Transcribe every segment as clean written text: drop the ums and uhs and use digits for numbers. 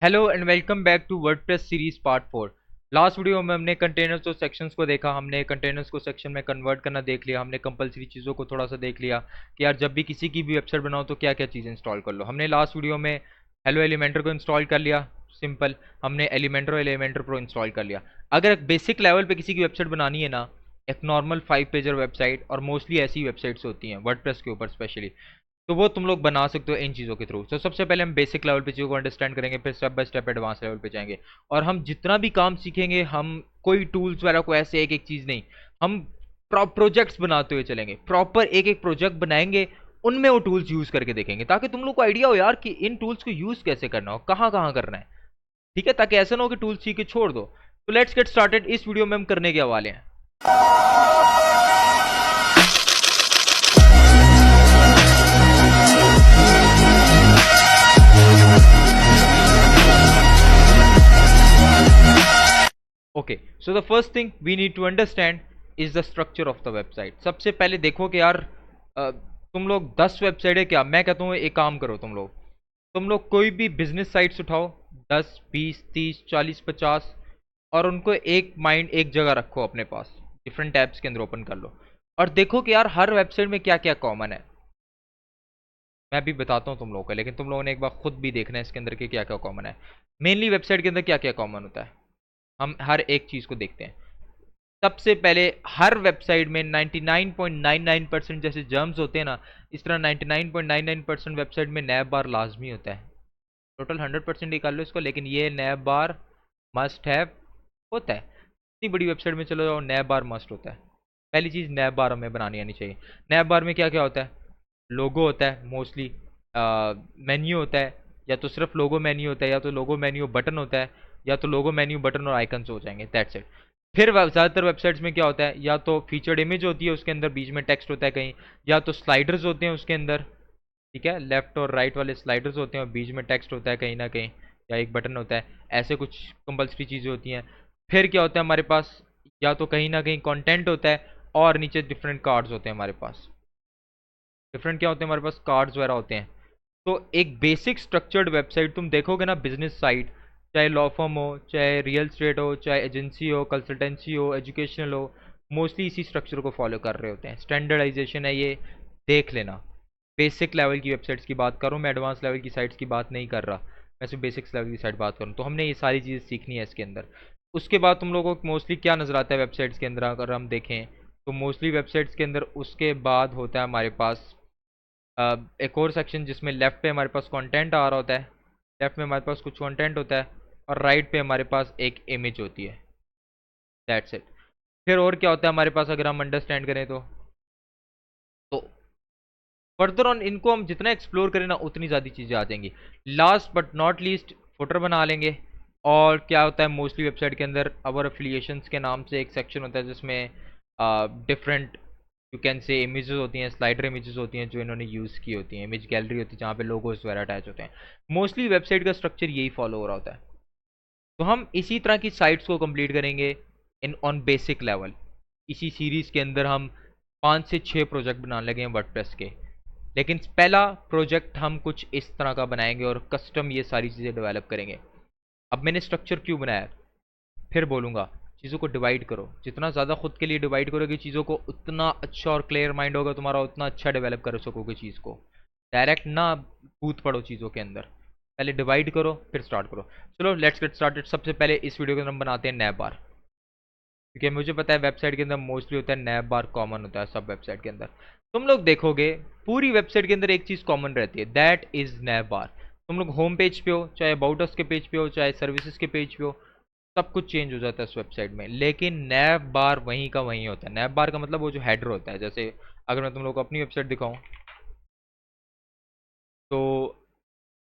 Hello and welcome back to WordPress series part 4। Last video में हमने containers और sections को देखा। हमने कंटेनर्स को सेक्शन में कन्वर्ट करना देख लिया। हमने कंपलसरी चीज़ों को थोड़ा सा देख लिया कि यार जब भी किसी की भी वेबसाइट बनाओ तो क्या क्या चीज़ें इंस्टॉल कर लो। हमने लास्ट वीडियो में हेलो एलिमेंटर को इंस्टॉल कर लिया, सिंपल। हमने एलिमेंटर और एलिमेंटर प्रो इंस्टॉल कर लिया। अगर एक बेसिक लेवल पे किसी की वेबसाइट बनानी है ना, एक नॉर्मल 5 पेजर वेबसाइट, और मोस्टली ऐसी वेबसाइट्स होती हैं वर्डप्रेस के ऊपर स्पेशली, तो वो तुम लोग बना सकते हो इन चीज़ों के थ्रू। तो सबसे पहले हम बेसिक लेवल पे चीज़ों को अंडरस्टैंड करेंगे, फिर step by step advance level पे जाएंगे। और हम जितना भी काम सीखेंगे, हम कोई टूल्स वगैरह को ऐसे एक एक चीज़ नहीं, हम प्रोजेक्ट्स बनाते हुए चलेंगे। प्रॉपर एक एक प्रोजेक्ट बनाएंगे, उनमें वो टूल्स यूज़ करके देखेंगे, ताकि तुम लोग को आइडिया हो यार कि इन टूल्स को यूज़ कैसे करना हो, कहाँ कहाँ करना है। ठीक है, ताकि ऐसा ना हो कि टूल्स सीख के छोड़ दो। तो लेट्स गेट स्टार्टेड। इस वीडियो में हम करने के वाले हैं। Okay, so the first thing we need to understand is the structure of the website. सबसे पहले देखो कि यार तुम लोग 10 वेबसाइट है क्या, मैं कहता हूँ एक काम करो, तुम लोग कोई भी बिजनेस साइट्स उठाओ, 10 20 30 40 50, और उनको एक माइंड एक जगह रखो अपने पास, डिफरेंट टैब्स के अंदर ओपन कर लो, और देखो कि यार हर वेबसाइट में क्या क्या कॉमन है। मैं भी बताता हूँ तुम लोगों को, लेकिन तुम लोगों ने एक बार खुद भी देखना है इसके अंदर कि क्या क्या कॉमन है। मेनली वेबसाइट के अंदर क्या क्या कॉमन होता है, हम हर एक चीज़ को देखते हैं। सबसे पहले, हर वेबसाइट में 99.99% जैसे जर्म्स होते हैं ना, इस तरह 99.99% वेबसाइट में नैब बार लाजमी होता है। टोटल 100% ही कर लो इसको, लेकिन ये नैब बार मस्ट हैव होता है। इतनी बड़ी वेबसाइट में चलो जाओ, नैब बार मस्ट होता है। पहली चीज़, नैब बार हमें बनानी आनी चाहिए। नैब बार में क्या क्या होता है? लोगो होता है मोस्टली, मेन्यू होता है, या तो सिर्फ लोगो मेन्यू होता है, या तो लोगो मेन्यू बटन होता है, या तो लोगो मेन्यू बटन और आइकन्स हो जाएंगे, दैट्स इट। फिर ज़्यादातर वेबसाइट्स में क्या होता है, या तो फीचर्ड इमेज होती है, उसके अंदर बीच में टेक्स्ट होता है कहीं, या तो स्लाइडर्स होते हैं उसके अंदर। ठीक है, लेफ्ट और राइट वाले स्लाइडर्स होते हैं और बीच में टेक्स्ट होता है कहीं ना कहीं, या एक बटन होता है। ऐसे कुछ कंपल्सरी चीज़ें होती हैं। फिर क्या होता है हमारे पास, या तो कहीं ना कहीं कंटेंट होता है, और नीचे डिफरेंट कार्ड्स होते हैं हमारे पास। डिफरेंट क्या होते हैं हमारे पास, कार्ड्स वगैरह होते हैं। तो एक बेसिक स्ट्रक्चर्ड वेबसाइट तुम देखोगे ना, बिजनेस साइट, चाहे लॉ फर्म हो, चाहे रियल स्टेट हो, चाहे एजेंसी हो, कंसल्टेंसी हो, एजुकेशनल हो, मोस्टली इसी स्ट्रक्चर को फॉलो कर रहे होते हैं। स्टैंडर्डाइजेशन है ये, देख लेना। बेसिक लेवल की वेबसाइट्स की बात करूँ मैं, एडवांस लेवल की साइट्स की बात नहीं कर रहा। मैं सिर्फ बेसिक्स लेवल की साइट बात करूँ, तो हमने ये सारी चीज़ें सीखनी है इसके अंदर। उसके बाद तुम लोगों को मोस्टली क्या नज़र आता है वेबसाइट्स के अंदर, अगर हम देखें तो मोस्टली वेबसाइट्स के अंदर उसके बाद होता है हमारे पास एक और सेक्शन, जिसमें लेफ्ट पे हमारे पास कंटेंट आ रहा होता है। लेफ्ट में हमारे पास कुछ कंटेंट होता है, और राइट पे हमारे पास एक इमेज होती है, दैट्स इट। फिर और क्या होता है हमारे पास, अगर हम अंडरस्टैंड करें तो फर्दर ऑन इनको हम जितना एक्सप्लोर करें ना, उतनी ज़्यादा चीज़ें आ जाएंगी। Last but not least, footer बना लेंगे। और क्या होता है मोस्टली वेबसाइट के अंदर, अवर एफिलिएशंस के नाम से एक सेक्शन होता है, जिसमें different you can say images होती हैं, स्लाइडर इमेजेस होती हैं जो इन्होंने यूज़ की होती हैं, इमेज गैलरी होती है जहाँ पे लोगोस वगैरह अटैच होते हैं। मोस्टली वेबसाइट का स्ट्रक्चर यही फॉलो हो रहा होता है। तो हम इसी तरह की साइट्स को कंप्लीट करेंगे इन ऑन बेसिक लेवल। इसी सीरीज़ के अंदर हम 5 से 6 प्रोजेक्ट बनाने लगे हैं वर्डप्रेस के। लेकिन पहला प्रोजेक्ट हम कुछ इस तरह का बनाएंगे और कस्टम ये सारी चीज़ें डेवलप करेंगे। अब मैंने स्ट्रक्चर क्यों बनाया, फिर बोलूँगा। चीज़ों को डिवाइड करो, जितना ज़्यादा खुद के लिए डिवाइड करोगे चीज़ों को, उतना अच्छा और क्लियर माइंड होगा तुम्हारा, उतना अच्छा डेवलप कर सकोगे चीज़ को। डायरेक्ट ना कूद पड़ो चीज़ों के अंदर, पहले डिवाइड करो फिर स्टार्ट करो। चलो लेट्स गेट स्टार्टेड। सबसे पहले इस वीडियो के अंदर हम बनाते हैं नैब बार, क्योंकि मुझे पता है वेबसाइट के अंदर मोस्टली होता है नैब बार, कॉमन होता है सब वेबसाइट के अंदर। तुम लोग देखोगे पूरी वेबसाइट के अंदर एक चीज़ कॉमन रहती है, दैट इज़ नैब बार। तुम लोग होम पेज पे हो, चाहे अबाउट अस के पेज पे हो, चाहे सर्विसेज के पेज पे हो, सब कुछ चेंज हो जाता है उस वेबसाइट में, लेकिन नैब बार वहीं का वहीं होता है। नैब बार का मतलब वो जो हेडर होता है। जैसे अगर मैं तुम लोग को अपनी वेबसाइट दिखाऊं, तो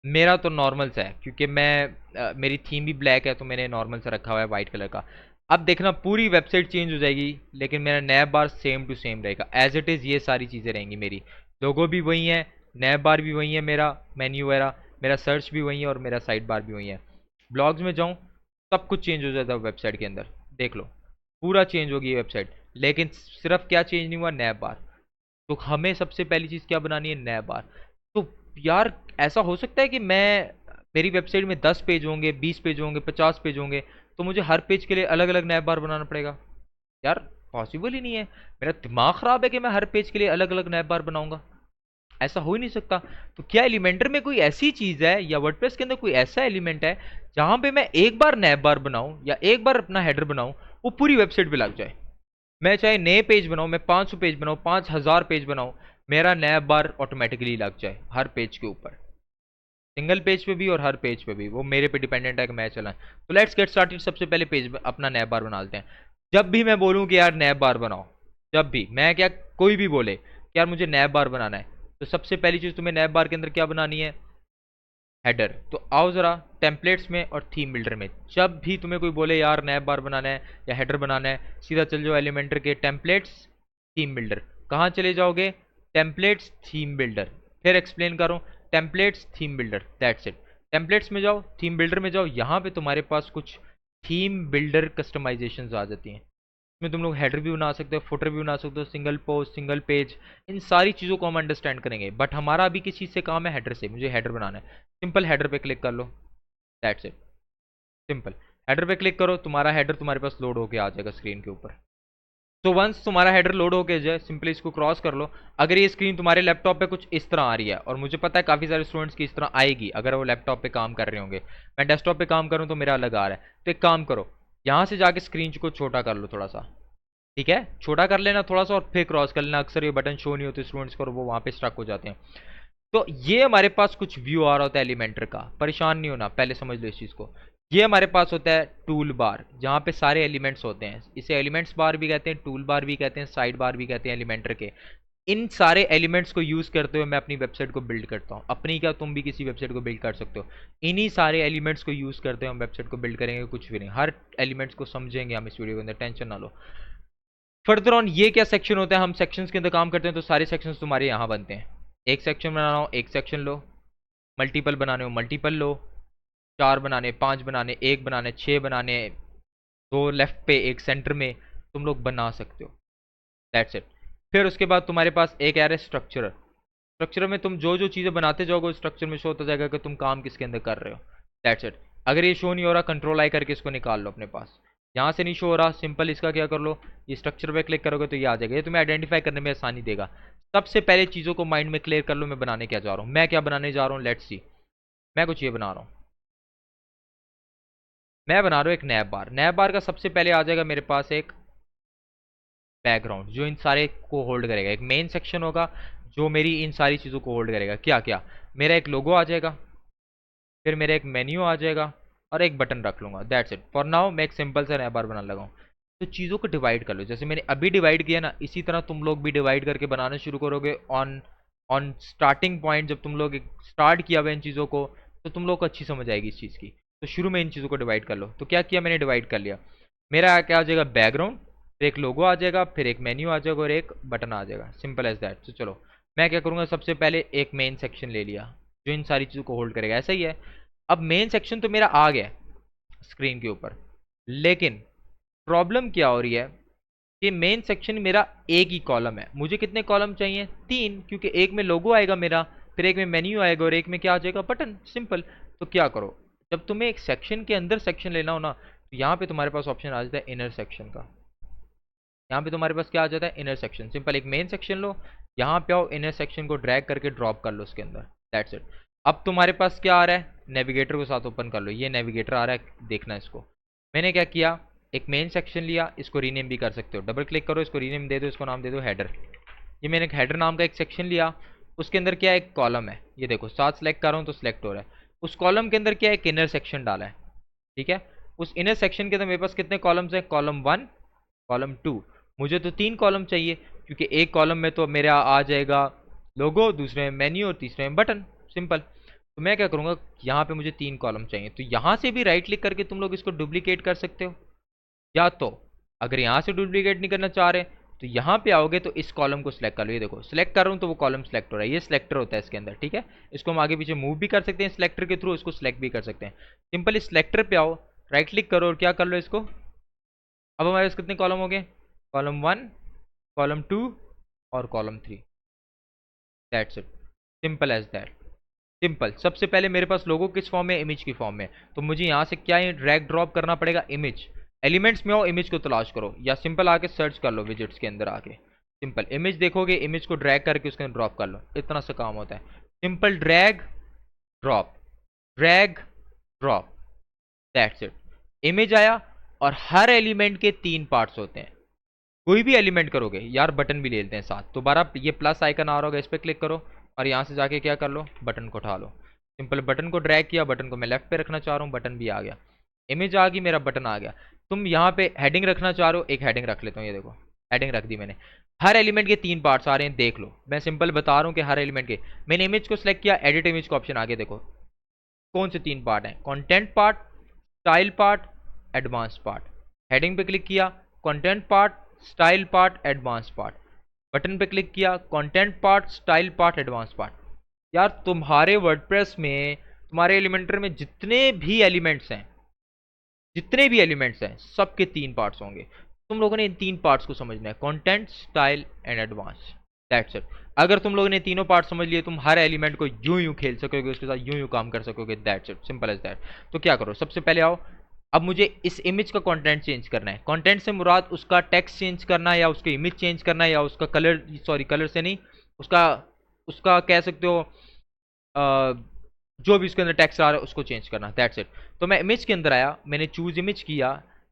मेरा तो नॉर्मल सा है, क्योंकि मेरी थीम भी ब्लैक है, तो मैंने नॉर्मल सा रखा हुआ है वाइट कलर का। अब देखना पूरी वेबसाइट चेंज हो जाएगी, लेकिन मेरा नैब बार सेम टू सेम रहेगा, एज इट इज़। ये सारी चीज़ें रहेंगी मेरी, लोगो भी वही है, नैब बार भी वही है, मेरा मेन्यू वगैरह, मेरा सर्च भी वही है, और मेरा साइड बार भी वही है। ब्लॉग्स में जाऊँ, सब कुछ चेंज हो जाता है वेबसाइट के अंदर, देख लो पूरा चेंज होगी ये वेबसाइट। लेकिन सिर्फ क्या चेंज नहीं हुआ, नैब बार। तो हमें सबसे पहली चीज़ क्या बनानी है, नैब बार। तो यार ऐसा हो सकता है कि मैं मेरी वेबसाइट में 10 पेज होंगे, 20 पेज होंगे, 50 पेज होंगे, तो मुझे हर पेज के लिए अलग अलग नैप बार बनाना पड़ेगा? यार पॉसिबल ही नहीं है। मेरा दिमाग खराब है कि मैं हर पेज के लिए अलग अलग नैप बार बनाऊंगा। ऐसा हो ही नहीं सकता। तो क्या एलिमेंटर में कोई ऐसी चीज है या वर्डप्रेस के अंदर कोई ऐसा एलिमेंट है जहां पे मैं एक बार नैप बार बनाऊं या एक बार अपना हेडर बनाऊं, वो पूरी वेबसाइट पे लग जाए? मैं चाहे नए पेज बनाऊं, मैं 500 पेज बनाऊं, 5000 पेज बनाऊं, मेरा नैप बार ऑटोमेटिकली लग जाए हर पेज के ऊपर, सिंगल पेज पे भी और हर पेज पे भी। वो मेरे पे डिपेंडेंट है कि मैं चलाएं। तो लेट्स गेट स्टार्टेड। सबसे पहले पेज अपना नैप बार बना लेते हैं। जब भी मैं बोलूं कि यार नैप बार बनाओ, जब भी मैं क्या, कोई भी बोले कि यार मुझे नैप बार बनाना है, तो सबसे पहली चीज तुम्हें नैप बार के अंदर क्या बनानी है? हेडर। तो आओ जरा टेम्पलेट्स में और थीम बिल्डर में, जब भी तुम्हें कोई बोले यार नैप बार बनाना है या हेडर बनाना है, सीधा चल जाओ एलिमेंटर के टेम्पलेट्स, थीम बिल्डर। कहाँ चले जाओगे? Templates, theme builder. फिर एक्सप्लेन करो, templates, theme builder, that's it. Templates में जाओ, थीम बिल्डर में जाओ, यहाँ पे तुम्हारे पास कुछ थीम बिल्डर कस्टमाइजेशन आ जाती हैं। इसमें तुम लोग हेडर भी बना सकते हो, फुटर भी बना सकते हो, सिंगल पोस्ट, सिंगल पेज, इन सारी चीज़ों को हम अंडरस्टैंड करेंगे। बट हमारा अभी किस चीज़ से काम है? हेडर से। मुझे हेडर बनाना है, सिंपल हेडर पे क्लिक कर लो, दैट्स इट, सिंपल। हेडर पे क्लिक करो, तुम्हारा हेडर तुम्हारे पास लोड होके आ जाएगा स्क्रीन के ऊपर। तो वंस तुम्हारा हेडर लोड होके जाए, सिंपली इसको क्रॉस कर लो। अगर ये स्क्रीन तुम्हारे लैपटॉप पे कुछ इस तरह आ रही है, और मुझे पता है काफ़ी सारे स्टूडेंट्स की इस तरह आएगी अगर वो लैपटॉप पे काम कर रहे होंगे, मैं डेस्कटॉप पे काम करूँ तो मेरा अलग आ रहा है। तो एक काम करो, यहाँ से जाके स्क्रीन को छोटा कर लो थोड़ा सा, ठीक है? छोटा कर लेना थोड़ा सा और फिर क्रॉस कर लेना। अक्सर ये बटन शो नहीं होते स्टूडेंट्स को और वो वहाँ पे स्टक हो जाते हैं। तो ये हमारे पास कुछ व्यू आ रहा होता है एलिमेंटर का, परेशान नहीं होना, पहले समझ लो इस चीज़ को। ये हमारे पास होता है टूल बार, जहाँ पे सारे एलिमेंट्स होते हैं। इसे एलिमेंट्स बार भी कहते हैं, टूल बार भी कहते हैं, साइड बार भी कहते हैं एलिमेंटर के। इन सारे एलिमेंट्स को यूज़ करते हुए मैं अपनी वेबसाइट को बिल्ड करता हूँ। अपनी क्या, तुम भी किसी वेबसाइट को बिल्ड कर सकते हो। इन्हीं सारे एलिमेंट्स को यूज़ करते हुए हम वेबसाइट को बिल्ड करेंगे, कुछ भी नहीं। हर एलिमेंट्स को समझेंगे हम इस वीडियो के अंदर, टेंशन ना लो। फर्दर ऑन ये क्या सेक्शन होता है, हम सेक्शंस के अंदर काम करते हैं, तो सारे सेक्शंस तुम्हारे यहाँ बनते हैं। एक सेक्शन बनाना हो एक सेक्शन लो, मल्टीपल बनाने हो मल्टीपल लो, 4 बनाने, 5 बनाने, 1 बनाने, 6 बनाने, 2 लेफ्ट पे 1 सेंटर में, तुम लोग बना सकते हो, दैट्स इट। फिर उसके बाद तुम्हारे पास एक आ रहा है स्ट्रक्चर। स्ट्रक्चर में तुम जो जो चीज़ें बनाते जाओगे स्ट्रक्चर में शो होता जाएगा कि तुम काम किसके अंदर कर रहे हो, दैट्स इट। अगर ये शो नहीं हो रहा, कंट्रोल आई करके इसको निकाल लो अपने पास। यहाँ से नहीं शो हो रहा, सिंपल इसका क्या कर लो, ये स्ट्रक्चर पे क्लिक करोगे तो ये आ जाएगा। ये तुम्हें आइडेंटिफाई करने में आसानी देगा। सबसे पहले चीज़ों को माइंड में क्लियर कर लो, मैं बनाने क्या जा रहा हूँ। मैं क्या बनाने जा रहा हूँ, लेट्स सी। मैं कुछ ये बना रहा हूँ, मैं बना रहा हूँ एक नैप बार। नैप बार का सबसे पहले आ जाएगा मेरे पास एक बैकग्राउंड जो इन सारे को होल्ड करेगा। एक मेन सेक्शन होगा जो मेरी इन सारी चीज़ों को होल्ड करेगा। क्या क्या? मेरा एक लोगो आ जाएगा, फिर मेरा एक मेन्यू आ जाएगा और एक बटन रख लूँगा, दैट्स इट। फॉर नाउ मैं एक सिंपल सा नैप बार बनाने लगा हूँ। तो चीज़ों को डिवाइड कर लो, जैसे मैंने अभी डिवाइड किया ना, इसी तरह तुम लोग भी डिवाइड करके बनाना शुरू करोगे। ऑन ऑन स्टार्टिंग पॉइंट जब तुम लोग स्टार्ट किया हुआ इन चीज़ों को, तो तुम लोग को अच्छी समझ आएगी इस चीज़ की। तो शुरू में इन चीज़ों को डिवाइड कर लो। तो क्या किया मैंने, डिवाइड कर लिया। मेरा क्या आ जाएगा, बैकग्राउंड, फिर एक लोगो आ जाएगा, फिर एक मेन्यू आ जाएगा और एक बटन आ जाएगा, सिंपल एज दैट। तो चलो मैं क्या करूँगा, सबसे पहले एक मेन सेक्शन ले लिया जो इन सारी चीज़ों को होल्ड करेगा, ऐसा ही है। अब मेन सेक्शन तो मेरा आ गया स्क्रीन के ऊपर, लेकिन प्रॉब्लम क्या हो रही है कि मेन सेक्शन मेरा एक ही कॉलम है। मुझे कितने कॉलम चाहिए, 3, क्योंकि एक में लोगो आएगा मेरा, फिर एक में मेन्यू आएगा और एक में क्या आ जाएगा, बटन, सिंपल। तो क्या करो, जब तुम्हें एक सेक्शन के अंदर सेक्शन लेना हो ना, तो यहाँ पे तुम्हारे पास ऑप्शन आ जाता है इनर सेक्शन का। यहाँ पे तुम्हारे पास क्या आ जाता है, इनर सेक्शन। सिंपल एक मेन सेक्शन लो, यहाँ पे आओ, इनर सेक्शन को ड्रैग करके ड्रॉप कर लो उसके अंदर, दैट्स इट। अब तुम्हारे पास क्या आ रहा है, नेविगेटर को साथ ओपन कर लो। ये नेविगेटर आ रहा है, देखना इसको। मैंने क्या किया, एक मेन सेक्शन लिया, इसको रीनेम भी कर सकते हो, डबल क्लिक करो, इसको रीनेम दे दो, इसको नाम दे दो हेडर। ये मैंने एक हेडर नाम का एक सेक्शन लिया, उसके अंदर क्या एक कॉलम है, ये देखो साथ सेलेक्ट कर रहा हूँ तो सिलेक्ट हो रहा है। उस कॉलम के अंदर क्या एक इनर सेक्शन डाला है, ठीक है। उस इनर सेक्शन के अंदर मेरे पास कितने कॉलम्स हैं, कॉलम 1, कॉलम 2। मुझे तो 3 कॉलम चाहिए, क्योंकि एक कॉलम में तो मेरा आ जाएगा लोगो, दूसरे में मेन्यू और तीसरे में बटन, सिंपल। तो मैं क्या करूँगा, यहाँ पे मुझे 3 कॉलम चाहिए, तो यहाँ से भी राइट क्लिक करके तुम लोग इसको डुप्लीकेट कर सकते हो। या तो अगर यहाँ से डुप्लीकेट नहीं करना चाह रहे, तो यहाँ पे आओगे तो इस कॉलम को सिलेक्ट कर लो। ये देखो सिलेक्ट कर रहा हूँ तो वो कॉलम सिलेक्ट हो रहा है, ये सिलेक्टर होता है इसके अंदर, ठीक है। इसको हम आगे पीछे मूव भी कर सकते हैं सिलेक्टर के थ्रू, इसको सिलेक्ट भी कर सकते हैं। सिंपल इस सिलेक्टर पे आओ, राइट क्लिक करो और क्या कर लो इसको। अब हमारे पास कितने कॉलम हो गए, कॉलम 1, कॉलम 2 और column 3, that's it, simple as that. Simple, सबसे पहले मेरे पास लोगो किस फॉर्म में, इमेज की फॉर्म में। तो मुझे यहाँ से क्या ड्रैग ड्रॉप करना पड़ेगा, इमेज। एलिमेंट्स में आओ, इमेज को तलाश करो, या सिंपल आके सर्च कर लो विजिट्स के अंदर आके। सिंपल इमेज देखोगे, इमेज को ड्रैग करके उसके अंदर ड्रॉप कर लो, इतना सा काम होता है। Simple drag drop, drag drop, that's it. Image आया, और हर एलिमेंट के 3 पार्ट्स होते हैं। कोई भी एलिमेंट करोगे यार, बटन भी ले लेते हैं साथ। दोबारा ये प्लस आइकन आ रहा होगा, इस पर क्लिक करो, और यहाँ से जाके क्या कर लो, बटन को उठा लो। सिंपल बटन को ड्रैग किया, बटन को मैं लेफ्ट पे रखना चाह रहा हूँ, बटन भी आ गया। इमेज आ गई, मेरा बटन आ गया। तुम यहाँ पे हेडिंग रखना चाह रहे हो, एक हेडिंग रख लेता हूँ, ये देखो हेडिंग रख दी मैंने। हर एलिमेंट के 3 पार्ट्स आ रहे हैं, देख लो। मैं सिंपल बता रहा हूँ कि हर एलिमेंट के, मैंने इमेज को सिलेक्ट किया, एडिट इमेज का ऑप्शन आ गया। देखो कौन से 3 पार्ट हैं, content part, style part, advance part. Heading पे क्लिक किया, content part, style part, advance part. Button पे क्लिक किया, content part, style part, advance part. यार तुम्हारे वर्डप्रेस में, तुम्हारे एलिमेंटर में जितने भी एलिमेंट्स हैं सबके 3 पार्ट्स होंगे। तुम लोगों ने इन 3 पार्ट्स को समझना है, content, style and advance, that's it. अगर तुम लोगों ने तीनों पार्ट समझ लिए, तुम हर एलिमेंट को यूं यूं खेल सकोगे, उसके साथ यूं यूं काम कर सकोगे, that's it, simple as that. तो क्या करो, सबसे पहले आओ, अब मुझे इस इमेज का कंटेंट चेंज करना है। कंटेंट से मुराद उसका टेक्स्ट चेंज करना है, या उसकी इमेज चेंज करना है, या उसका कलर, सॉरी कलर से नहीं, उसका उसका कह सकते हो जो भी उसके अंदर टेक्स्ट आ रहा है उसको चेंज करना, दैट्स इट। तो मैं इमेज के अंदर आया, मैंने चूज इमेज किया।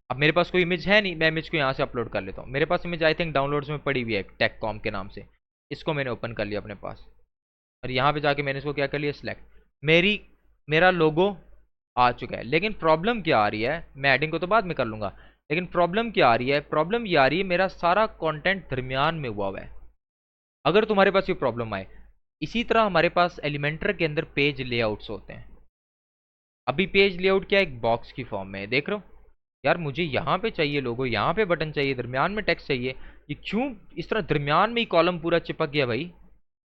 अब मेरे पास कोई इमेज है नहीं, मैं इमेज को यहाँ से अपलोड कर लेता हूँ। मेरे पास इमेज आई थिंक डाउनलोड्स में पड़ी हुई है, टेक कॉम के नाम से। इसको मैंने ओपन कर लिया अपने पास, और यहाँ पे जाके मैंने इसको क्या कर लिया, सिलेक्ट। मेरा लोगो आ चुका है। लेकिन प्रॉब्लम क्या आ रही है, मैं एडिंग को तो बाद में कर लूंगा, लेकिन प्रॉब्लम क्या आ रही है, प्रॉब्लम ये आ रही है, मेरा सारा कंटेंट दरमियान में हुआ है। अगर तुम्हारे पास ये प्रॉब्लम आए, इसी तरह हमारे पास एलिमेंटर के अंदर पेज लेआउट्स होते हैं। अभी पेज लेआउट क्या है, एक बॉक्स की फॉर्म में है, देख रहे हो। यार मुझे यहाँ पे चाहिए लोगो, यहाँ पे बटन चाहिए, दरमियान में टेक्स्ट चाहिए। ये क्यों इस तरह दरमियान में ही कॉलम पूरा चिपक गया भाई,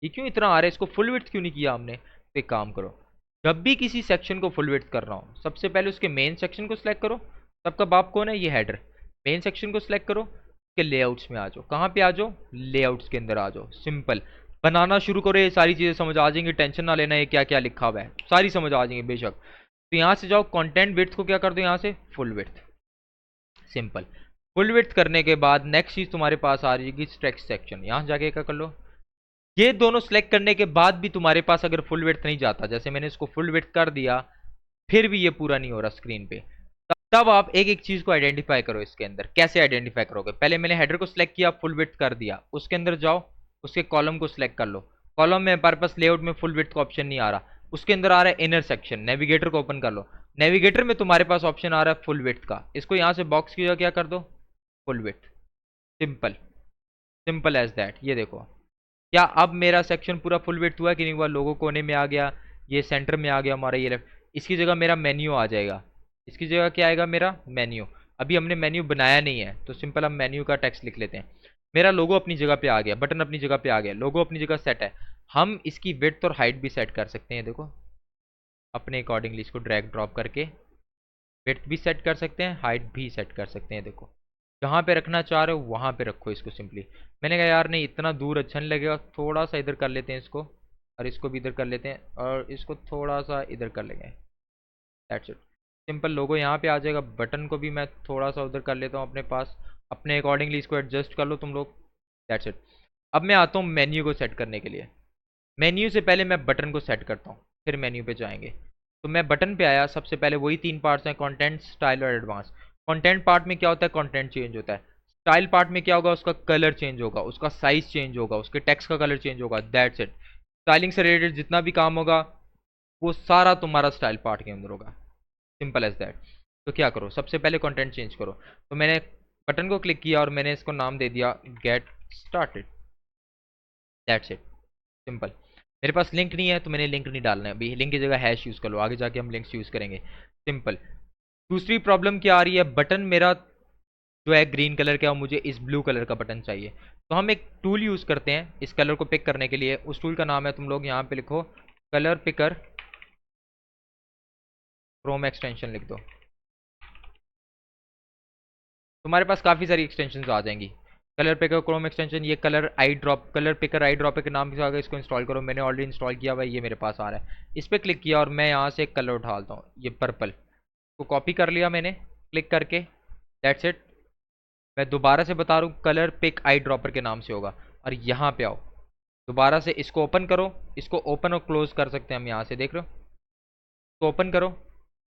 ये क्यों इतना आ रहा है, इसको फुल विड्थ क्यों नहीं किया हमने। तो एक काम करो, जब भी किसी सेक्शन को फुल विड्थ कर रहा हो, सबसे पहले उसके मेन सेक्शन को सिलेक्ट करो। सबका बाप कौन है, ये हेडर। मेन सेक्शन को सिलेक्ट करो, उसके लेआउट्स में आ जाओ। कहाँ पे आ जाओ, लेआउट्स के अंदर आ जाओ। सिंपल बनाना शुरू करो, ये सारी चीजें समझ आ जाएंगी, टेंशन ना लेना, ये क्या क्या लिखा हुआ है सारी समझ आ जाएंगी बेशक। तो यहाँ से जाओ, कंटेंट विड्थ को क्या कर दो, यहाँ से full width. Simple full width करने के बाद नेक्स्ट चीज तुम्हारे पास आ जाएगी टेक्स्ट सेक्शन, यहाँ जाके क्या कर लो। ये दोनों सेलेक्ट करने के बाद भी तुम्हारे पास अगर फुल विड्थ नहीं जाता, जैसे मैंने इसको फुल विड्थ कर दिया, फिर भी ये पूरा नहीं हो रहा स्क्रीन पे, तब आप एक एक चीज को आइडेंटिफाई करो। इसके अंदर कैसे आइडेंटिफाई करोगे, पहले मैंने हेडर को सिलेक्ट किया, फुल विड्थ कर दिया, उसके अंदर जाओ, उसके कॉलम को सिलेक्ट कर लो। कॉलम में हमारे पास लेआउट में फुल विड्थ का ऑप्शन नहीं आ रहा, उसके अंदर आ रहा है इनर सेक्शन, नेविगेटर को ओपन कर लो। नेविगेटर में तुम्हारे पास ऑप्शन आ रहा है फुल विड्थ का, इसको यहाँ से बॉक्स की जगह क्या कर दो, full width. Simple, simple as that. ये देखो, क्या अब मेरा सेक्शन पूरा फुल विड्थ हुआ कि नहीं हुआ, लोगों कोने में आ गया, ये सेंटर में आ गया हमारा, ये लेफ्ट। इसकी जगह मेरा मेन्यू आ जाएगा, इसकी जगह क्या आएगा, मेरा मेन्यू। अभी हमने मेन्यू बनाया नहीं है, तो सिंपल हम मेन्यू का टेक्स्ट लिख लेते हैं। मेरा लोगो अपनी जगह पे आ गया, बटन अपनी जगह पे आ गया, लोगो अपनी जगह सेट है। हम इसकी विड्थ और हाइट भी सेट कर सकते हैं, देखो अपने अकॉर्डिंगली इसको ड्रैग ड्रॉप करके विड्थ भी सेट कर सकते हैं, हाइट भी सेट कर सकते हैं। देखो जहाँ पे रखना चाह रहे हो वहाँ पे रखो इसको सिंपली। मैंने कहा यार नहीं इतना दूर अच्छा नहीं लगेगा, थोड़ा सा इधर कर लेते हैं इसको, और इसको भी इधर कर लेते हैं, और इसको थोड़ा सा इधर कर लेंगे, दैट्स इट। सिंपल लोगो यहाँ पे आ जाएगा। बटन को भी मैं थोड़ा सा उधर कर लेता हूँ अपने पास, अपने अकॉर्डिंगली इसको एडजस्ट कर लो तुम लोग, दैट्स इट। अब मैं आता हूँ मेन्यू को सेट करने के लिए। मेन्यू से पहले मैं बटन को सेट करता हूँ, फिर मेन्यू पे जाएंगे। तो मैं बटन पे आया, सबसे पहले वही 3 पार्ट्स हैं, कंटेंट, स्टाइल और एडवांस। कंटेंट पार्ट में क्या होता है, कंटेंट चेंज होता है। स्टाइल पार्ट में क्या होगा, उसका कलर चेंज होगा, उसका साइज चेंज होगा, उसके टेक्स्ट का कलर चेंज होगा, दैट्स इट। स्टाइलिंग से रिलेटेड जितना भी काम होगा वो सारा तुम्हारा स्टाइल पार्ट के अंदर होगा, सिंपल एज दैट। तो क्या करो, सबसे पहले कंटेंट चेंज करो। तो मैंने बटन को क्लिक किया और मैंने इसको नाम दे दिया get started, that's it, simple. मेरे पास लिंक नहीं है तो मैंने लिंक नहीं डालना है, अभी लिंक की जगह हैश यूज़ कर लो, आगे जाके हम लिंक्स यूज़ करेंगे, सिंपल। दूसरी प्रॉब्लम क्या आ रही है, बटन मेरा जो है ग्रीन कलर का, मुझे इस ब्लू कलर का बटन चाहिए। तो हम एक टूल यूज़ करते हैं इस कलर को पिक करने के लिए, उस टूल का नाम है, तुम लोग यहाँ पे लिखो कलर पिकर, क्रोम एक्सटेंशन लिख दो, तुम्हारे पास काफ़ी सारी एक्सटेंशन आ जाएंगी। कलर पिकर क्रोम एक्सटेंशन, ये colour eye drop, colour picker eye dropper के नाम से आगे इसको इंस्टॉल करो। मैंने ऑलरेडी इंस्टॉल किया हुआ है, ये मेरे पास आ रहा है। इस पर क्लिक किया और मैं यहाँ से एक कलर उठाता हूँ, ये पर्पल को कॉपी कर लिया मैंने क्लिक करके। That's it. मैं दोबारा से बता रहा हूँ, कलर पिक आई ड्रॉपर के नाम से होगा। और यहाँ पे आओ, दोबारा से इसको ओपन करो। इसको ओपन और क्लोज कर सकते हैं हम यहाँ से, देख रहे हो। तो ओपन करो,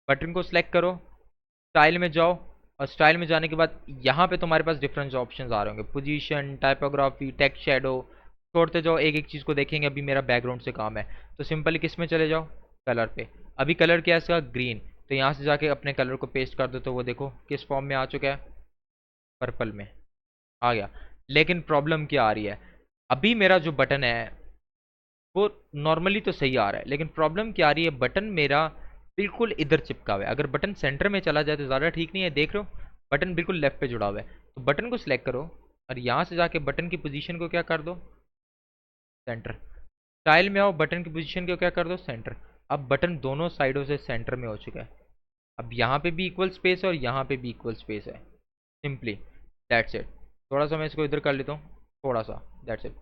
बटन को सिलेक्ट करो, स्टाइल में जाओ, और स्टाइल में जाने के बाद यहाँ पे तुम्हारे पास डिफरेंट ऑप्शंस आ रहे होंगे, पोजीशन, टाइपोग्राफी, टेक्स्ट शेडो। छोड़ते जाओ, एक एक चीज़ को देखेंगे। अभी मेरा बैकग्राउंड से काम है, तो सिंपली किस में चले जाओ, कलर पे। अभी कलर क्या है इसका, ग्रीन। तो यहाँ से जाके अपने कलर को पेस्ट कर दो, तो वो देखो किस फॉर्म में आ चुका है, पर्पल में आ गया। लेकिन प्रॉब्लम क्या आ रही है, अभी मेरा जो बटन है वो नॉर्मली तो सही आ रहा है, लेकिन प्रॉब्लम क्या आ रही है, बटन मेरा बिल्कुल इधर चिपका हुआ है। अगर बटन सेंटर में चला जाए तो ज़्यादा ठीक नहीं है, देख रहे हो बटन बिल्कुल लेफ्ट पे जुड़ा हुआ है। तो बटन को सिलेक्ट करो और यहाँ से जाके बटन की पोजीशन को क्या कर दो, सेंटर। स्टाइल में आओ, बटन की पोजीशन को क्या कर दो, सेंटर। अब बटन दोनों साइडों से सेंटर में हो चुका है। अब यहाँ पे भी इक्वल स्पेस है और यहाँ पे भी इक्वल स्पेस है, सिंपली दैट्स इट। थोड़ा सा मैं इसको इधर कर लेता हूँ, थोड़ा सा, दैट्स इट।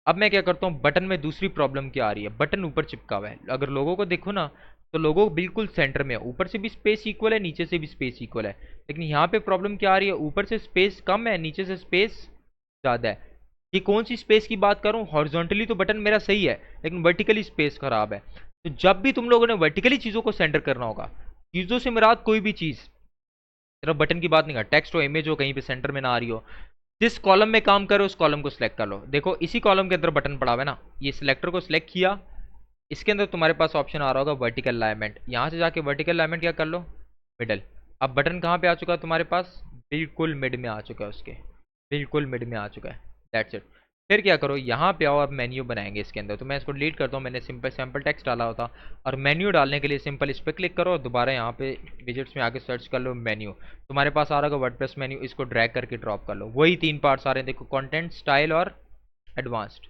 अब मैं क्या करता हूँ, बटन में दूसरी प्रॉब्लम क्या आ रही है, बटन ऊपर चिपका हुआ है। अगर लोगों को देखो ना, तो लोगो बिल्कुल सेंटर में है, ऊपर से भी स्पेस इक्वल है, नीचे से भी स्पेस इक्वल है। लेकिन यहाँ पे प्रॉब्लम क्या आ रही है, ऊपर से स्पेस कम है, नीचे से स्पेस ज़्यादा है। ये कौन सी स्पेस की बात करूँ, हॉरिजॉन्टली तो बटन मेरा सही है, लेकिन वर्टिकली स्पेस खराब है। तो जब भी तुम लोगों ने वर्टिकली चीज़ों को सेंटर करना होगा, चीज़ों से मुराद कोई भी चीज़, सिर्फ बटन की बात नहीं कर, टेक्स्ट हो, इमेज हो, कहीं पे सेंटर में ना आ रही हो, जिस कॉलम में काम करो उस कॉलम को सिलेक्ट कर लो। देखो इसी कॉलम के अंदर बटन पड़ा हुआ है ना, ये सिलेक्टर को सिलेक्ट किया, इसके अंदर तुम्हारे पास ऑप्शन आ रहा होगा वर्टिकल अलाइनमेंट। यहाँ से जाके वर्टिकल अलाइनमेंट क्या कर लो, मिडल। अब बटन कहाँ पे आ चुका है तुम्हारे पास, बिल्कुल मिड में आ चुका है, उसके बिल्कुल मिड में आ चुका है। That's it. फिर क्या करो, यहाँ पे आओ, अब मेन्यू बनाएंगे इसके अंदर। तो मैं इसको डिलीट करता हूँ, मैंने सिंपल सैम्पल टेक्स्ट डाला होता। और मेन्यू डालने के लिए सिंपल इस पर क्लिक करो, दोबारा यहाँ पे विजिट्स में आके सर्च कर लो मेन्यू। तुम्हारे पास आ रहा होगा वर्डप्रेस मेन्यू, इसको ड्रैग करके ड्रॉप कर लो। वही 3 पार्ट्स आ रहे हैं, देखो, कंटेंट, स्टाइल और एडवांस्ड।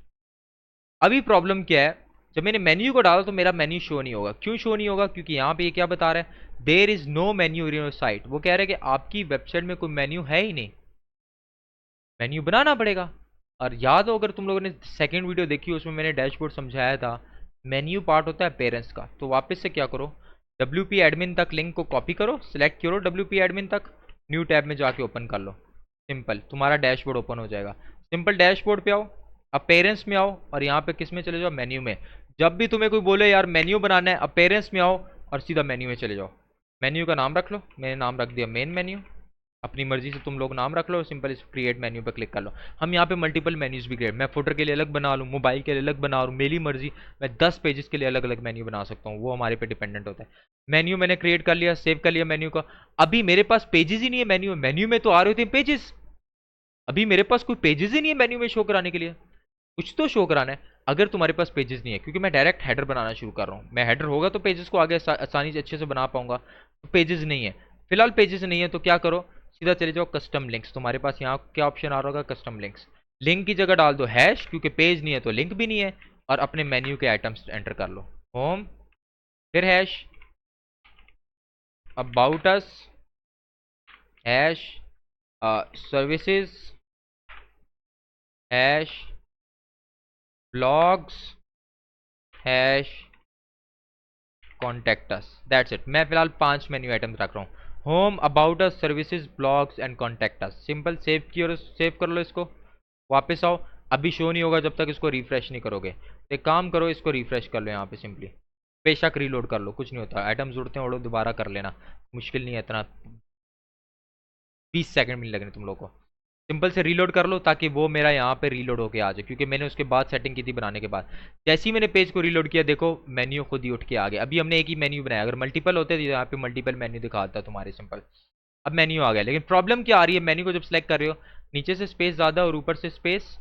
अभी प्रॉब्लम क्या है, जब मैंने मेन्यू को डाला तो मेरा मेन्यू शो नहीं होगा। क्यों शो नहीं होगा, क्योंकि यहाँ पे ये क्या बता रहा है, there is no menu in your site. वो कह रहा है कि आपकी वेबसाइट में कोई मेन्यू है ही नहीं, मेन्यू बनाना पड़ेगा। और याद हो अगर तुम लोगों ने सेकंड वीडियो देखी, उसमें मैंने डैशबोर्ड समझाया था, मेन्यू पार्ट होता है पेरेंट्स का। तो वापस से क्या करो, WP एडमिन तक लिंक को कॉपी करो, सिलेक्ट करो WP एडमिन तक, न्यू टैब में जाके ओपन कर लो। सिंपल तुम्हारा डैशबोर्ड ओपन हो जाएगा। सिंपल डैशबोर्ड पे आओ, अब पेरेंट्स में आओ, और यहाँ पे किस में चले जाओ, मेन्यू में। जब भी तुम्हें कोई बोले यार मेन्यू बनाना है, अब पेरेंट्स में आओ और सीधा मेन्यू में चले जाओ। मेन्यू का नाम रख लो, मैंने नाम रख दिया मेन मेन्यू। अपनी मर्जी से तुम लोग नाम रख लो, सिंपल इस क्रिएट मेन्यू पर क्लिक कर लो। हम यहाँ पे मल्टीपल मेन्यूज भी क्रिएट, मैं फुटर के लिए अलग बना लूँ, मोबाइल के लिए अलग बना लूँ, मेरी मर्जी। मैं 10 पेजेस के लिए अलग अलग मेन्यू बना सकता हूँ, वो हमारे पे डिपेंडेंट होता है। मेन्यू मैंने क्रिएट कर लिया, सेव कर लिया मेन्यू का। अभी मेरे पास पेजेस ही नहीं है मेन्यू में, मेन्यू में तो आ रहे थे पेजेस, अभी मेरे पास कोई पेजेस ही नहीं है मेन्यू में शो कराने के लिए। कुछ तो शो कराना है। अगर तुम्हारे पास पेजेस नहीं है, क्योंकि मैं डायरेक्ट हेडर बनाना शुरू कर रहा हूँ, मैं हेडर होगा तो पेजेस को आगे आसानी से अच्छे से बना पाऊंगा। तो पेजेस नहीं है, फिलहाल पेजेस नहीं है, तो क्या करो, सीधा चले जाओ कस्टम लिंक्स। तुम्हारे पास यहाँ क्या ऑप्शन आ रहा होगा, कस्टम लिंक्स। लिंक की जगह डाल दो हैश, क्योंकि पेज नहीं है तो लिंक भी नहीं है। और अपने मेन्यू के आइटम्स एंटर कर लो, होम, फिर hash, about us, hash, services, hash, blogs, hash, contact us. That's it. मैं फिलहाल 5 मेन्यू आइटम्स रख रहा हूँ, home, about us, services, blogs and contact us. Simple save की और सेव कर लो इसको। वापस आओ, अभी शो नहीं होगा जब तक इसको रिफ्रेश नहीं करोगे। तो एक काम करो, इसको रिफ्रेश कर लो यहाँ पे सिंपली, बेशक रीलोड कर लो, कुछ नहीं होता। आइटम जुड़ते हैं, उड़ो दोबारा कर लेना, मुश्किल नहीं है इतना, 20 सेकंड भी नहीं लगने तुम लोग को। सिंपल से रीलोड कर लो, ताकि वो मेरा यहाँ पे रीलोड होके आ जाए, क्योंकि मैंने उसके बाद सेटिंग की थी बनाने के बाद। जैसे ही मैंने पेज को रीलोड किया, देखो मेन्यू खुद ही उठ के आ गया। अभी हमने एक ही मेन्यू बनाया, अगर मल्टीपल होते तो यहाँ पे मल्टीपल मेन्यू दिखाता तुम्हारे, सिंपल। अब मेन्यू आ गया, लेकिन प्रॉब्लम क्या आ रही है, मेन्यू को जब सेलेक्ट कर रहे हो, नीचे से स्पेस ज़्यादा और ऊपर से स्पेस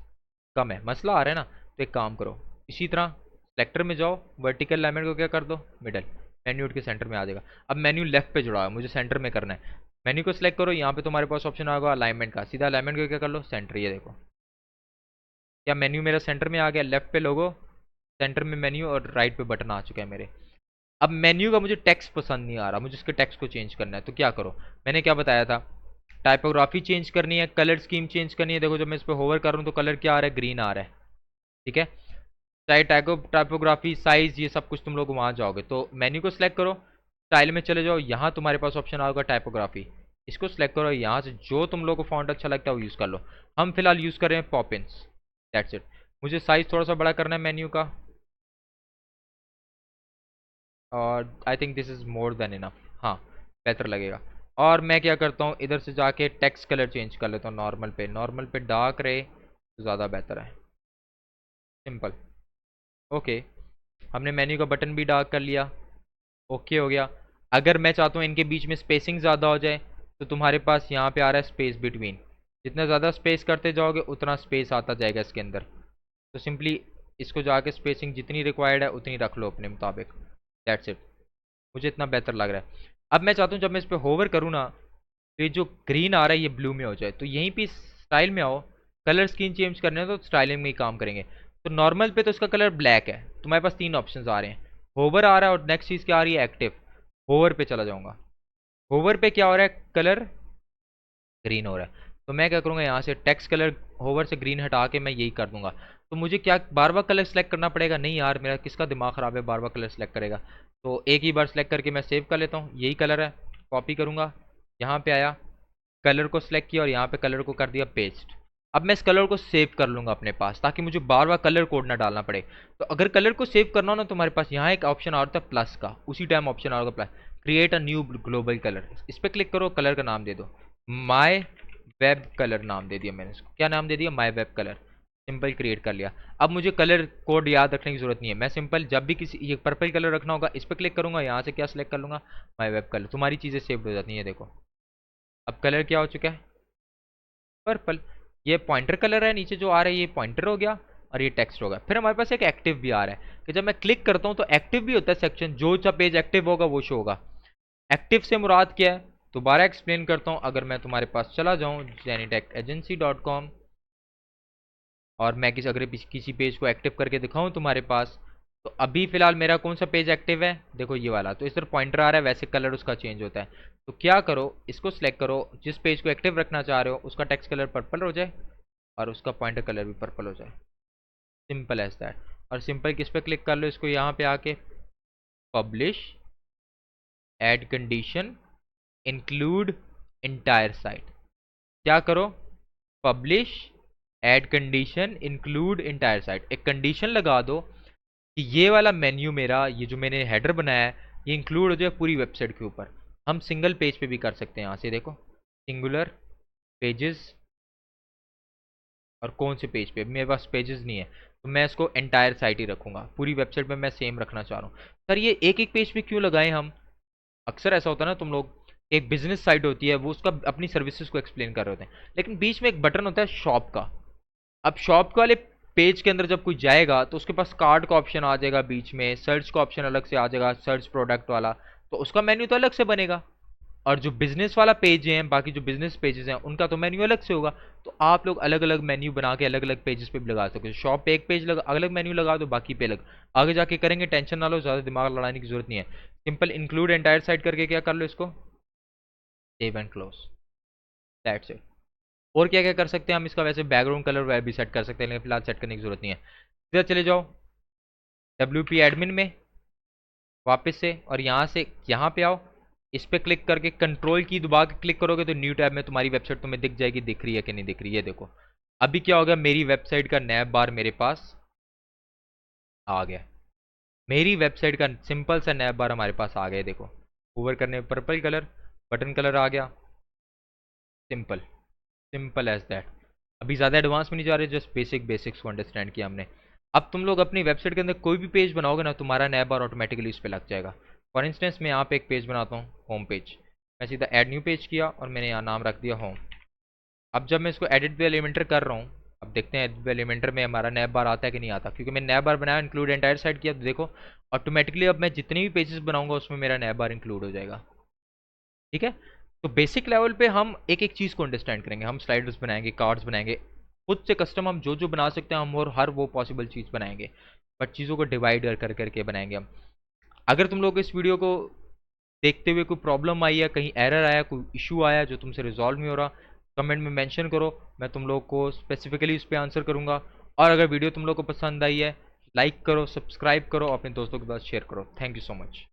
कम है, मसला आ रहा है ना। तो एक काम करो, इसी तरह सेलेक्टर में जाओ, वर्टिकल अलाइनमेंट को क्या कर दो, मिडल, मेन्यू उठ के सेंटर में आ जाएगा। अब मेन्यू लेफ्ट पे जुड़ा है, मुझे सेंटर में करना है। मेन्यू को सिलेक्ट करो, यहाँ पे तुम्हारे पास ऑप्शन आएगा अलाइनमेंट का, सीधा अलाइनमेंट को क्या कर लो, सेंटर। ये देखो क्या मेन्यू मेरा सेंटर में आ गया, लेफ्ट पे लोगो, सेंटर में मेन्यू, और राइट पे बटन आ चुका है मेरे। अब मेन्यू का मुझे टेक्स्ट पसंद नहीं आ रहा, मुझे इसके टेक्स्ट को चेंज करना है, तो क्या करो, मैंने क्या बताया था, टाइपोग्राफी चेंज करनी है, कलर स्कीम चेंज करनी है। देखो जब मैं इस पर होवर कर रहा हूँ तो कलर क्या आ रहा है, ग्रीन आ रहा है। ठीक है, चाहे टाइपोग्राफी, साइज, ये सब कुछ तुम लोग वहाँ जाओगे तो मेन्यू को सिलेक्ट करो, स्टाइल में चले जाओ, यहाँ तुम्हारे पास ऑप्शन आएगा टाइपोग्राफी, इसको सिलेक्ट करो, यहाँ से जो तुम लोग को फॉन्ट अच्छा लगता है वो यूज़ कर लो। हम फिलहाल यूज़ कर रहे हैं पॉपिंस, दैट्स इट। मुझे साइज थोड़ा सा बड़ा करना है मेन्यू का, और I think this is more than enough, हाँ बेहतर लगेगा। और मैं क्या करता हूँ, इधर से जाके टेक्स्ट कलर चेंज कर लेता हूँ, नॉर्मल पे डार्क रहे तो ज़्यादा बेहतर है, सिंपल। ओके, हमने मेन्यू का बटन भी डार्क कर लिया, ओके हो गया। अगर मैं चाहता हूँ इनके बीच में स्पेसिंग ज़्यादा हो जाए तो तुम्हारे पास यहाँ पे आ रहा है स्पेस बिटवीन, जितना ज़्यादा स्पेस करते जाओगे उतना स्पेस आता जाएगा इसके अंदर। तो सिंपली इसको जाके स्पेसिंग जितनी रिक्वायर्ड है उतनी रख लो अपने मुताबिक, दैट्स इट। मुझे इतना बेहतर लग रहा है। अब मैं चाहता हूँ जब मैं इस पर होवर करूँ ना, तो ये जो ग्रीन आ रहा है ये ब्लू में हो जाए, तो यहीं पे स्टाइल में आओ, कलर स्कीम चेंज करने हैं तो स्टाइलिंग में ही काम करेंगे। तो नॉर्मल पे तो इसका कलर ब्लैक है, तुम्हारे पास तीन ऑप्शन आ रहे हैं, होवर आ रहा है और नेक्स्ट चीज़ क्या आ रही है, एक्टिव। होवर पे चला जाऊंगा, होवर पे क्या हो रहा है, कलर ग्रीन हो रहा है। तो मैं क्या करूँगा, यहाँ से टेक्स्ट कलर होवर से ग्रीन हटा के मैं यही कर दूंगा। तो मुझे क्या बार बार कलर सेलेक्ट करना पड़ेगा, नहीं यार मेरा किसका दिमाग ख़राब है बार बार कलर सेलेक्ट करेगा। तो एक ही बार सेलेक्ट करके मैं सेव कर लेता हूँ, यही कलर है, कॉपी करूँगा, यहाँ पे आया, कलर को सिलेक्ट किया और यहाँ पे कलर को कर दिया पेस्ट। अब मैं इस कलर को सेव कर लूँगा अपने पास, ताकि मुझे बार बार कलर कोड ना डालना पड़े। तो अगर कलर को सेव करना हो ना, तुम्हारे पास यहाँ एक ऑप्शन आ रहा था प्लस का, उसी टाइम ऑप्शन आ रहा था plus, create a new global colour, इस पर क्लिक करो, कलर का नाम दे दो माई वेब कलर, नाम दे दिया मैंने इसको, क्या नाम दे दिया, माई वेब कलर। सिंपल क्रिएट कर लिया। अब मुझे कलर कोड याद रखने की जरूरत नहीं है, मैं सिंपल जब भी किसी ये पर्पल कलर रखना होगा इस पर क्लिक करूंगा, यहाँ से क्या सिलेक्ट कर लूंगा, माई वेब कलर, तुम्हारी चीज़ें सेव हो जाती हैं। देखो अब कलर क्या हो चुका है, पर्पल। ये पॉइंटर कलर है, नीचे जो आ रहा है ये पॉइंटर हो गया और ये टेक्स्ट होगा। फिर हमारे पास एक एक्टिव भी आ रहा है कि जब मैं क्लिक करता हूँ तो एक्टिव भी होता है सेक्शन, जो सा पेज एक्टिव होगा वो शो होगा। एक्टिव से मुराद क्या है, दोबारा एक्सप्लेन करता हूँ। अगर मैं तुम्हारे पास चला जाऊँ janytechagency.com और मैं अगर किसी पेज को एक्टिव करके दिखाऊँ तुम्हारे पास, तो अभी फिलहाल मेरा कौन सा पेज एक्टिव है, देखो ये वाला। तो इस तरह पॉइंटर आ रहा है, वैसे कलर उसका चेंज होता है। तो क्या करो, इसको सिलेक्ट करो, जिस पेज को एक्टिव रखना चाह रहे हो उसका टेक्स्ट कलर पर्पल हो जाए और उसका पॉइंटर कलर भी पर्पल हो जाए, सिंपल एज दैट। और सिंपल किस पे क्लिक कर लो, इसको यहाँ पे आके publish, add condition, include entire site, क्या करो, publish, add condition, include entire site, एक कंडीशन लगा दो कि ये वाला मेन्यू मेरा, ये जो मैंने हेडर बनाया है ये इंक्लूड हो जाए पूरी वेबसाइट के ऊपर। हम सिंगल पेज पे भी कर सकते हैं, यहाँ से देखो सिंगुलर पेजेस, और कौन से पेज पे, मेरे पास पेजेस नहीं है तो मैं इसको एंटायर साइट ही रखूंगा, पूरी वेबसाइट में मैं सेम रखना चाह रहा हूँ। सर ये एक एक पेज पे क्यों लगाएं हम, अक्सर ऐसा होता है ना तुम लोग, एक बिजनेस साइट होती है वो उसका अपनी सर्विसेज को एक्सप्लेन कर रहे होते हैं, लेकिन बीच में एक बटन होता है शॉप का। अब शॉप वाले पेज के अंदर जब कोई जाएगा तो उसके पास कार्ड का ऑप्शन आ जाएगा, बीच में सर्च का ऑप्शन अलग से आ जाएगा, सर्च प्रोडक्ट वाला, तो उसका मेन्यू तो अलग से बनेगा। और जो बिजनेस वाला पेज है, बाकी जो बिजनेस पेजेस हैं उनका तो मेन्यू अलग से होगा। तो आप लोग अलग अलग मेन्यू बना के अलग अलग पेजेस पे भी लगा सकते हो। शॉप पे एक पेज लगा, अलग मेन्यू लगा दो, बाकी पे अलग, आगे जाके करेंगे, टेंशन ना लो, ज़्यादा दिमाग लड़ाने की जरूरत नहीं है। सिंपल इंक्लूड एंटायर साइट करके क्या कर लो, इसको save and close, that's it. और क्या क्या कर सकते हैं हम इसका, वैसे बैकग्राउंड कलर वह भी सेट कर सकते हैं, लेकिन फिलहाल सेट करने की जरूरत नहीं है। इधर चले जाओ WP एडमिन में वापस से, और यहाँ से यहाँ पे आओ, इस पे क्लिक करके कंट्रोल की दबा के क्लिक करोगे तो न्यू टैब में तुम्हारी वेबसाइट तुम्हें दिख जाएगी, दिख रही है कि नहीं दिख रही है, देखो अभी क्या होगा, मेरी वेबसाइट का नैब बार मेरे पास आ गया, मेरी वेबसाइट का सिंपल सा नैब बार हमारे पास आ गया, देखो ओवर करने में पर्पल कलर, बटन कलर आ गया, सिंपल, सिंपल एज दैट। अभी ज़्यादा एडवांस में नहीं जा रहे, जस्ट बेसिक्स को अंडरस्टैंड किया हमने। अब तुम लोग अपनी वेबसाइट के अंदर कोई भी पेज बनाओगे ना, तुम्हारा नया बार ऑटोमेटिकली इस पर लग जाएगा। फॉर इंस्टेंस मैं यहाँ पे एक पेज बनाता हूँ, होम पेज, मैं सीधा ऐड न्यू पेज किया और मैंने यहाँ नाम रख दिया होम। अब जब मैं इसको एडिट पे एलिमेंटर कर रहा हूँ, अब देखते हैं एडिट पे एलिमेंटर में हमारा नया बार आता है कि नहीं आता, क्योंकि मैंने नया बार बनाया, इंक्लूड एंटायर साइट किया, तो देखो ऑटोमेटिकली अब मैं जितने भी पेजेस बनाऊंगा उसमें मेरा नया बार इंक्लूड हो जाएगा। ठीक है, तो बेसिक लेवल पे हम एक एक चीज़ को अंडरस्टैंड करेंगे, हम स्लाइडर्स बनाएंगे, कार्ड्स बनाएंगे, खुद से कस्टम हम जो जो बना सकते हैं हम, और हर वो पॉसिबल चीज़ बनाएंगे, बट चीज़ों को डिवाइड कर करके बनाएंगे हम। अगर तुम लोग इस वीडियो को देखते हुए कोई प्रॉब्लम आई है, कहीं एरर आया, कोई इशू आया जो तुमसे रिजॉल्व नहीं हो रहा, कमेंट में मेंशन करो, मैं तुम लोग को स्पेसिफिकली उस पर आंसर करूंगा। और अगर वीडियो तुम लोग को पसंद आई है, लाइक करो, सब्सक्राइब करो, अपने दोस्तों के साथ शेयर करो। Thank you so much.